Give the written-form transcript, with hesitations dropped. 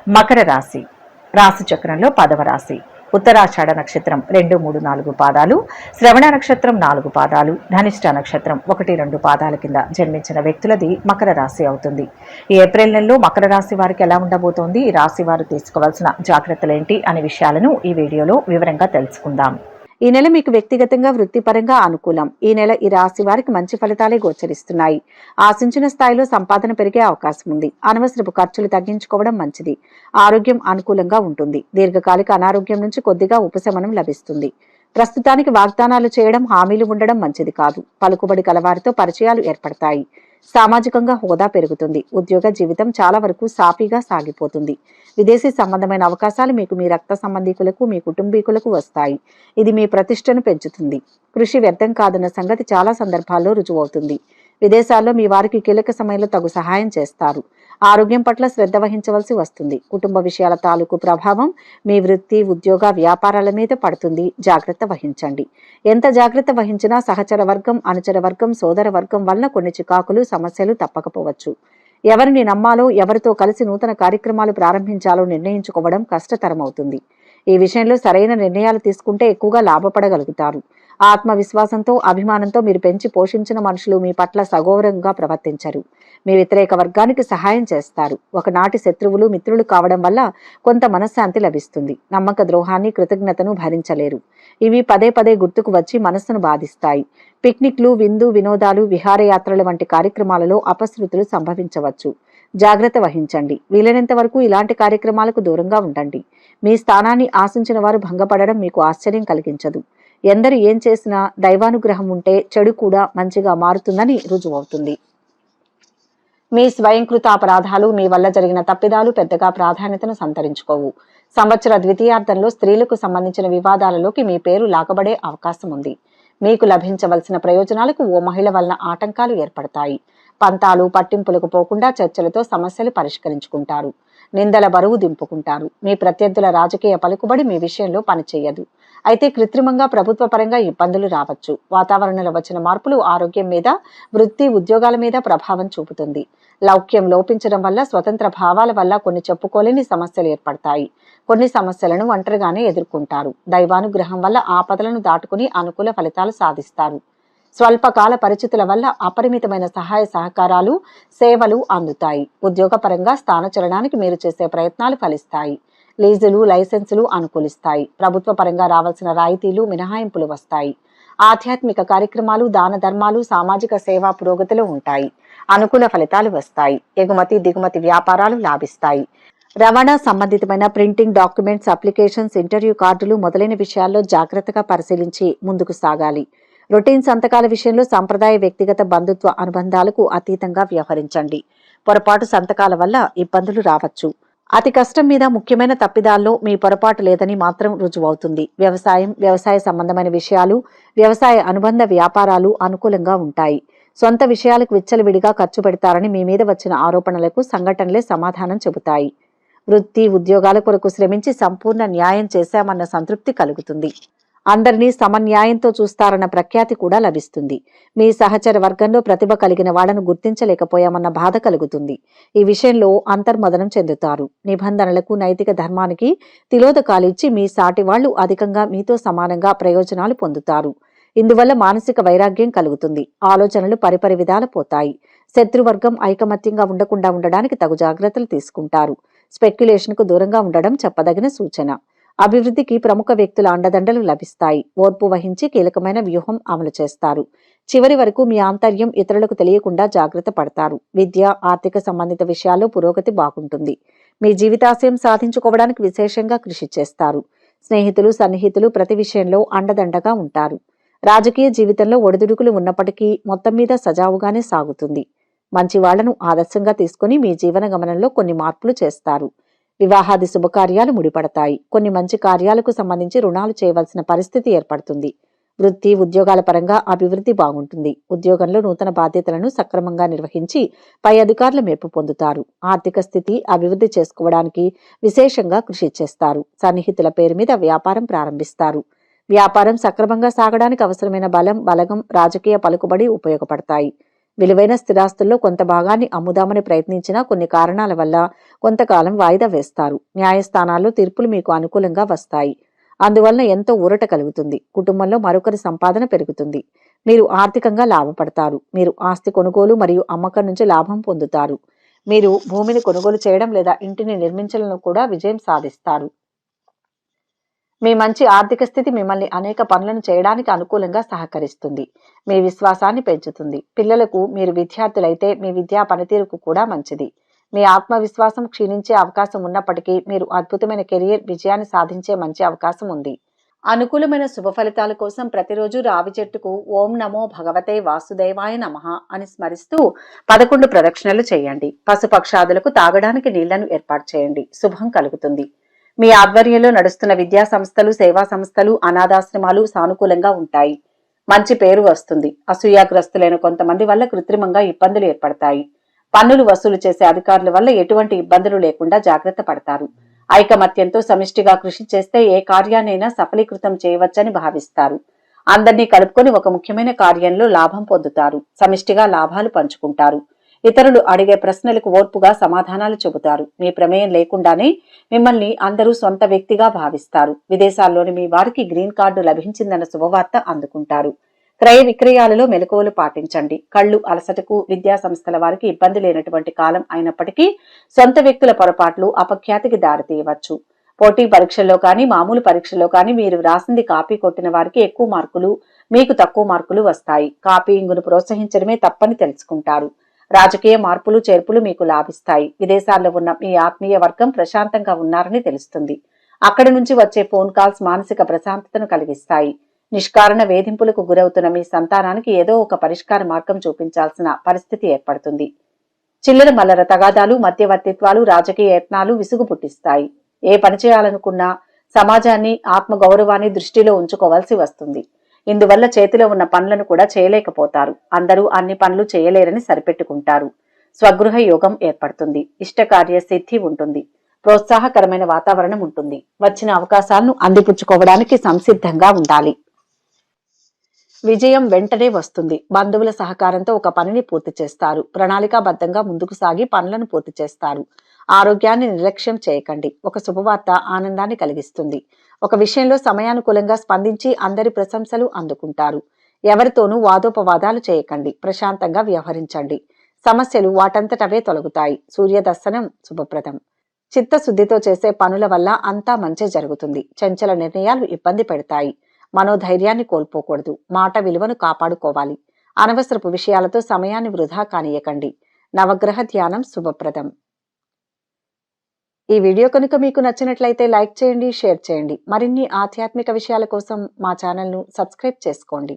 మకర రాశి రాశి చక్రంలో 10వ రాశి. ఉత్తరాషాఢ నక్షత్రం 2, 3, 4 పాదాలు, శ్రవణ నక్షత్రం 4 పాదాలు, ధనిష్ట నక్షత్రం 1, 2 పాదాల కింద జన్మించిన వ్యక్తులది మకర రాశి అవుతుంది. ఈ ఏప్రిల్ నెలలో మకర రాశి వారికి ఎలా ఉండబోతోంది, ఈ రాశి వారు తీసుకోవాల్సిన జాగ్రత్తలేంటి అనే విషయాలను ఈ వీడియోలో వివరంగా తెలుసుకుందాం. ఈ నెల మీకు వ్యక్తిగతంగా వృత్తిపరంగా అనుకూలం. ఈ నెల ఈ రాశి వారికి మంచి ఫలితాలే గోచరిస్తున్నాయి. ఆశించిన స్థాయిలో సంపాదన పెరిగే అవకాశం ఉంది. అనవసరపు ఖర్చులు తగ్గించుకోవడం మంచిది. ఆరోగ్యం అనుకూలంగా ఉంటుంది. దీర్ఘకాలిక అనారోగ్యం నుంచి కొద్దిగా ఉపశమనం లభిస్తుంది. ప్రస్తుతానికి వాగ్దానాలు చేయడం, హామీలు ఉండడం మంచిది కాదు. పలుకుబడి కలవారితో పరిచయాలు ఏర్పడతాయి. సామాజికంగా హోదా పెరుగుతుంది. ఉద్యోగ జీవితం చాలా వరకు సాఫీగా సాగిపోతుంది. విదేశీ సంబంధమైన అవకాశాలు మీకు మీ రక్త సంబంధీకులకు, మీ కుటుంబీకులకు వస్తాయి. ఇది మీ ప్రతిష్టను పెంచుతుంది. కృషి వ్యర్థం కాదన్న సంగతి చాలా సందర్భాల్లో రుజువవుతుంది. విదేశాల్లో మీ వారికి కీలక సమయంలో తగు సహాయం చేస్తారు. ఆరోగ్యం పట్ల శ్రద్ధ వహించవలసి వస్తుంది. కుటుంబ విషయాల తాలూకు ప్రభావం మీ వృత్తి, ఉద్యోగ, వ్యాపారాల మీద పడుతుంది. జాగ్రత్త వహించండి. ఎంత జాగ్రత్త వహించినా సహచర వర్గం, అనుచర వర్గం, సోదర వర్గం వలన కొన్ని చికాకులు, సమస్యలు తప్పకపోవచ్చు. ఎవరిని నమ్మాలో, ఎవరితో కలిసి నూతన కార్యక్రమాలు ప్రారంభించాలో నిర్ణయించుకోవడం కష్టతరమవుతుంది. ఈ విషయంలో సరైన నిర్ణయాలు తీసుకుంటే ఎక్కువగా లాభపడగలుగుతారు. ఆత్మవిశ్వాసంతో, అభిమానంతో మీరు పెంచి పోషించిన మనుషులు మీ పట్ల సగౌరవంగా ప్రవర్తించరు. మీ వ్యతిరేక వర్గానికి సహాయం చేస్తారు. ఒకనాటి శత్రువులు మిత్రులు కావడం వల్ల కొంత మనశ్శాంతి లభిస్తుంది. నమ్మక ద్రోహాన్ని, కృతజ్ఞతను భరించలేరు. ఇవి పదే పదే గుర్తుకు వచ్చి మనస్సును బాధిస్తాయి. పిక్నిక్లు, విందు వినోదాలు, విహారయాత్రల వంటి కార్యక్రమాలలో అపశృతులు సంభవించవచ్చు. జాగ్రత్త వహించండి. వీలైనంత వరకు ఇలాంటి కార్యక్రమాలకు దూరంగా ఉండండి. మీ స్థానాన్ని ఆశించిన వారు భంగపడడం మీకు ఆశ్చర్యం కలిగించదు. ఎందరు ఏం చేసినా దైవానుగ్రహం ఉంటే చెడు కూడా మంచిగా మారుతుందని రుజువవుతుంది. మీ స్వయంకృత అపరాధాలు, మీ వల్ల జరిగిన తప్పిదాలు పెద్దగా ప్రాధాన్యతను సంతరించుకోవు. సంవత్సర ద్వితీయార్థంలో స్త్రీలకు సంబంధించిన వివాదాలలోకి మీ పేరు లాగబడే అవకాశం ఉంది. మీకు లభించవలసిన ప్రయోజనాలకు ఓ మహిళ వలన ఆటంకాలు ఏర్పడతాయి. పంతాలు, పట్టింపులకు పోకుండా చర్చలతో సమస్యలు పరిష్కరించుకుంటారు. నిందల బరువు దింపుకుంటారు. మీ ప్రత్యర్థుల రాజకీయ పలుకుబడి మీ విషయంలో పనిచేయదు. అయితే కృత్రిమంగా ప్రభుత్వ పరంగా ఇబ్బందులు రావచ్చు. వాతావరణంలో వచ్చిన మార్పులు ఆరోగ్యం మీద, వృత్తి, ఉద్యోగాల మీద ప్రభావం చూపుతుంది. లౌక్యం లోపించడం వల్ల, స్వతంత్ర భావాల వల్ల కొన్ని చెప్పుకోలేని సమస్యలు ఏర్పడతాయి. కొన్ని సమస్యలను ఒంటరిగానే ఎదుర్కొంటారు. దైవానుగ్రహం వల్ల ఆపదలను దాటుకుని అనుకూల ఫలితాలు సాధిస్తారు. స్వల్పకాల పరిస్థితుల వల్ల అపరిమితమైన సహాయ సహకారాలు, సేవలు అందుతాయి. ఉద్యోగపరంగా స్థానచలనానికి మీరు చేసే ప్రయత్నాలు ఫలిస్తాయి. లీజులు, లైసెన్సులు అనుకూలిస్తాయి. ప్రభుత్వ పరంగా రావాల్సిన రాయితీలు, మినహాయింపులు వస్తాయి. ఆధ్యాత్మిక కార్యక్రమాలు, దాన ధర్మాలు, సామాజిక సేవా పురోగతిలో ఉంటాయి. అనుకూల ఫలితాలు వస్తాయి. ఎగుమతి, దిగుమతి వ్యాపారాలు లాభిస్తాయి. రవాణా సంబంధితమైన ప్రింటింగ్, డాక్యుమెంట్స్, అప్లికేషన్స్, ఇంటర్వ్యూ కార్డులు మొదలైన విషయాల్లో జాగ్రత్తగా పరిశీలించి ముందుకు సాగాలి. రొటీన్ సంతకాల విషయంలో సంప్రదాయ, వ్యక్తిగత, బంధుత్వ అనుబంధాలకు అతీతంగా వ్యవహరించండి. పొరపాటు సంతకాల వల్ల ఇబ్బందులు రావచ్చు. అతి కష్టం మీద ముఖ్యమైన తప్పిదాల్లో మీ పొరపాటు లేదని మాత్రం రుజువవుతుంది. వ్యవసాయం, వ్యవసాయ సంబంధమైన విషయాలు, వ్యవసాయ అనుబంధ వ్యాపారాలు అనుకూలంగా ఉంటాయి. సొంత విషయాలకు విచ్చలవిడిగా ఖర్చు పెడతారని మీ మీద వచ్చిన ఆరోపణలకు సంఘటనలే సమాధానం చెబుతాయి. వృత్తి, ఉద్యోగాల కొరకు శ్రమించి సంపూర్ణ న్యాయం చేశామన్న సంతృప్తి కలుగుతుంది. అందరినీ సమన్యాయంతో చూస్తారన్న ప్రఖ్యాతి కూడా లభిస్తుంది. మీ సహచర వర్గంలో ప్రతిభ కలిగిన వాళ్లను గుర్తించలేకపోయామన్న బాధ కలుగుతుంది. ఈ విషయంలో అంతర్మదనం చెందుతారు. నిబంధనలకు, నైతిక ధర్మానికి తిలోదకాలిచ్చి మీ సాటి వాళ్లు అధికంగా మీతో సమానంగా ప్రయోజనాలు పొందుతారు. ఇందువల్ల మానసిక వైరాగ్యం కలుగుతుంది. ఆలోచనలు పరిపరి విధాల పోతాయి. శత్రువర్గం ఐకమత్యంగా ఉండకుండా ఉండడానికి తగు జాగ్రత్తలు తీసుకుంటారు. స్పెక్యులేషన్కు దూరంగా ఉండడం చెప్పదగిన సూచన. అభివృద్ధికి ప్రముఖ వ్యక్తుల అండదండలు లభిస్తాయి. ఓర్పు వహించి కీలకమైన వ్యూహం అమలు చేస్తారు. చివరి వరకు మీ ఆంతర్యం ఇతరులకు తెలియకుండా జాగ్రత్త పడతారు. విద్య, ఆర్థిక సంబంధిత విషయాల్లో పురోగతి బాగుంటుంది. మీ జీవితాశయం సాధించుకోవడానికి విశేషంగా కృషి చేస్తారు. స్నేహితులు, సన్నిహితులు ప్రతి విషయంలో అండదండగా ఉంటారు. రాజకీయ జీవితంలో ఒడిదుడుకులు ఉన్నప్పటికీ మొత్తం మీద సజావుగానే సాగుతుంది. మంచి వాళ్లను ఆదర్శంగా తీసుకుని మీ జీవన గమనంలో కొన్ని మార్పులు చేస్తారు. వివాహాది శుభకార్యాలు ముడిపడతాయి. కొన్ని మంచి కార్యాలకు సంబంధించి రుణాలు చేయవలసిన పరిస్థితి ఏర్పడుతుంది. వృత్తి, ఉద్యోగాల పరంగా అభివృద్ధి బాగుంటుంది. ఉద్యోగంలో నూతన బాధ్యతలను సక్రమంగా నిర్వహించి పై అధికారుల మెప్పు పొందుతారు. ఆర్థిక స్థితి అభివృద్ధి చేసుకోవడానికి విశేషంగా కృషి చేస్తారు. సన్నిహితుల పేరు మీద వ్యాపారం ప్రారంభిస్తారు. వ్యాపారం సక్రమంగా సాగడానికి అవసరమైన బలం, బలగం, రాజకీయ పలుకుబడి ఉపయోగపడతాయి. విలువైన స్థిరాస్తుల్లో కొంత భాగాన్ని అమ్ముదామని ప్రయత్నించినా కొన్ని కారణాల వల్ల కొంతకాలం వాయిదా వేస్తారు. న్యాయస్థానాల్లో తీర్పులు మీకు అనుకూలంగా వస్తాయి. అందువలన ఎంతో ఊరట కలుగుతుంది. కుటుంబంలో మరొకరి సంపాదన పెరుగుతుంది. మీరు ఆర్థికంగా లాభపడతారు. మీరు ఆస్తి కొనుగోలు మరియు అమ్మకం నుంచి లాభం పొందుతారు. మీరు భూమిని కొనుగోలు చేయడం లేదా ఇంటిని నిర్మించడంలో కూడా విజయం సాధిస్తారు. మీ మంచి ఆర్థిక స్థితి మిమ్మల్ని అనేక పనులను చేయడానికి అనుకూలంగా సహకరిస్తుంది. మీ విశ్వాసాన్ని పెంచుతుంది. పిల్లలకు మీరు విద్యార్థులైతే మీ విద్యా పనితీరుకు కూడా మంచిది. మీ ఆత్మవిశ్వాసం క్షీణించే అవకాశం ఉన్నప్పటికీ మీరు అద్భుతమైన కెరియర్ విజయాన్ని సాధించే మంచి అవకాశం ఉంది. అనుకూలమైన శుభ ఫలితాల కోసం ప్రతిరోజు రావి చెట్టుకు ఓం నమో భగవతే వాసుదేవాయ నమః అని స్మరిస్తూ 11 ప్రదక్షిణలు చేయండి. పశుపక్షాదులకు తాగడానికి నీళ్లను ఏర్పాటు చేయండి. శుభం కలుగుతుంది. మీ ఆధ్వర్యంలో నడుస్తున్న విద్యా సంస్థలు, సేవా సంస్థలు, అనాథాశ్రమాలు సానుకూలంగా ఉంటాయి. మంచి పేరు వస్తుంది. అసూయాగ్రస్తులైన కొంతమంది వల్ల కృత్రిమంగా ఇబ్బందులు ఏర్పడతాయి. పన్నులు వసూలు చేసే అధికారుల వల్ల ఎటువంటి ఇబ్బందులు లేకుండా జాగ్రత్త పడతారు. ఐకమత్యంతో సమిష్టిగా కృషి చేస్తే ఏ కార్యాన్నైనా సఫలీకృతం చేయవచ్చని భావిస్తారు. అందరినీ కలుపుకొని ఒక ముఖ్యమైన కార్యంలో లాభం పొందుతారు. సమిష్టిగా లాభాలు పంచుకుంటారు. ఇతరులు అడిగే ప్రశ్నలకు ఓర్పుగా సమాధానాలు చెబుతారు. మీ ప్రమేయం లేకుండానే మిమ్మల్ని అందరూ సొంత వ్యక్తిగా భావిస్తారు. విదేశాల్లోని మీ వారికి గ్రీన్ కార్డు లభించిందన్న శుభవార్త అందుకుంటారు. క్రయ విక్రయాలలో మెలకువలు పాటించండి. కళ్ళు అలసటకు విద్యా సంస్థల వారికి ఇబ్బంది లేనటువంటి కాలం అయినప్పటికీ సొంత వ్యక్తుల పొరపాట్లు అపఖ్యాతికి దారితీయవచ్చు. పోటీ పరీక్షల్లో కానీ మామూలు పరీక్షల్లో కానీ మీరు వ్రాసింది కాపీ కొట్టిన వారికి ఎక్కువ మార్కులు, మీకు తక్కువ మార్కులు వస్తాయి. కాపీయింగ్ను ప్రోత్సహించడమే తప్పని తెలుసుకుంటారు. రాజకీయ మార్పులు చేర్పులు మీకు లాభిస్తాయి. విదేశాల్లో ఉన్న మీ ఆత్మీయ వర్గం ప్రశాంతంగా ఉన్నారని తెలుస్తుంది. అక్కడి నుంచి వచ్చే ఫోన్ కాల్స్ మానసిక ప్రశాంతతను కలిగిస్తాయి. నిష్కారణ వేధింపులకు గురవుతున్న మీ సంతానానికి ఏదో ఒక పరిష్కార మార్గం చూపించాల్సిన పరిస్థితి ఏర్పడుతుంది. చిల్లర మల్లర తగాదాలు, మధ్యవర్తిత్వాలు, రాజకీయ యత్నాలు విసుగు పుట్టిస్తాయి. ఏ పని చేయాలనుకున్నా సమాజాన్ని, ఆత్మగౌరవాన్ని దృష్టిలో ఉంచుకోవాల్సి వస్తుంది. ఇందువల్ల చేతిలో ఉన్న పనులను కూడా చేయలేకపోతారు. అందరూ అన్ని పనులు చేయలేరని సరిపెట్టుకుంటారు. స్వగృహ యోగం ఏర్పడుతుంది. ఇష్టకార్య సిద్ధి ఉంటుంది. ప్రోత్సాహకరమైన వాతావరణం ఉంటుంది. వచ్చిన అవకాశాలను అందిపుచ్చుకోవడానికి సంసిద్ధంగా ఉండాలి. విజయం వెంటనే వస్తుంది. బంధువుల సహకారంతో ఒక పనిని పూర్తి చేస్తారు. ప్రణాళికాబద్ధంగా ముందుకు సాగి పనులను పూర్తి చేస్తారు. ఆరోగ్యాన్ని నిర్లక్ష్యం చేయకండి. ఒక శుభవార్త ఆనందాన్ని కలిగిస్తుంది. ఒక విషయంలో సమయానుకూలంగా స్పందించి అందరి ప్రశంసలు అందుకుంటారు. ఎవరితోనూ వాదోపవాదాలు చేయకండి. ప్రశాంతంగా వ్యవహరించండి. సమస్యలు వాటంతటవే తొలగుతాయి. సూర్యదర్శనం శుభప్రదం. చిత్తశుద్ధితో చేసే పనుల వల్ల అంతా మంచి జరుగుతుంది. చంచల నిర్ణయాలు ఇబ్బంది పెడతాయి. మనోధైర్యాన్ని కోల్పోకూడదు. మాట విలువను కాపాడుకోవాలి. అనవసరపు విషయాలతో సమయాన్ని వృధా కానీయకండి. నవగ్రహ ధ్యానం శుభప్రదం. ఈ వీడియో కనుక మీకు నచ్చినట్లయితే లైక్ చేయండి, షేర్ చేయండి. మరిన్ని ఆధ్యాత్మిక విషయాల కోసం మా ఛానల్ను సబ్స్క్రైబ్ చేసుకోండి.